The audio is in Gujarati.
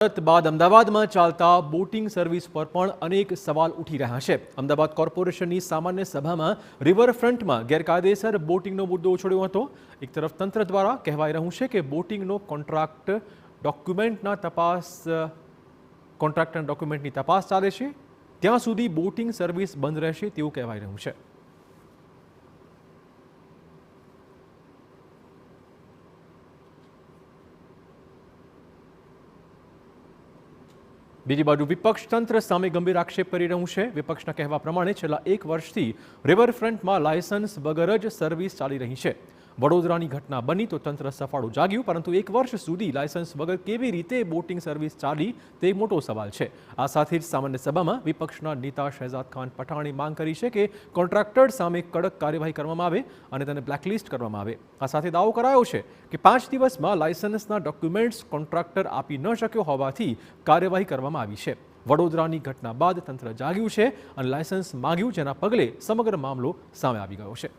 બાદ અમદાવાદમાં ચાલતા બોટિંગ સર્વિસ પર પણ અનેક સવાલ ઉઠી રહ્યા છે। અમદાવાદ કોર્પોરેશનની સામાન્ય સભામાં રિવરફ્રન્ટમાં ગેરકાયદેસર બોટિંગનો મુદ્દો ઉછળ્યો હતો। એક તરફ તંત્ર દ્વારા કહેવાઈ રહ્યું છે કે બોટિંગનો કોન્ટ્રાક્ટરના ડોક્યુમેન્ટની તપાસ ચાલે છે, ત્યાં સુધી બોટિંગ સર્વિસ બંધ રહેશે તેવું કહેવાઈ રહ્યું છે। બીજી બાજુ વિપક્ષ તંત્ર સામે ગંભીર આક્ષેપ કરી રહ્યું છે। વિપક્ષના કહેવા પ્રમાણે છેલ્લા 1 વર્ષથી રિવરફ્રન્ટમાં લાયસન્સ વગર જ સર્વિસ ચાલી રહી છે। વડોદરાની ઘટના બની તો તંત્ર સફાળું જાગ્યું, પરંતુ 1 વર્ષ સુધી લાયસન્સ વગર કેવી રીતે બોટિંગ સર્વિસ ચાલી તે મોટો સવાલ છે। આ સાથે જ સામાન્ય સભામાં વિપક્ષના નેતા શહેજાદ ખાન પઠાણે માંગ કરી છે કે કોન્ટ્રાક્ટર સામે કડક કાર્યવાહી કરવામાં આવે અને તેને બ્લેકલિસ્ટ કરવામાં આવે। આ સાથે દાવો કરાયો છે કે 5 દિવસમાં લાયસન્સના ડોક્યુમેન્ટ્સ કોન્ટ્રાક્ટર આપી ન શક્યો હોવાથી કાર્યવાહી કરવામાં આવી છે। વડોદરાની ઘટના બાદ તંત્ર જાગ્યું છે અને લાયસન્સ માંગ્યું, જેના પગલે સમગ્ર મામલો સામે આવી ગયો છે।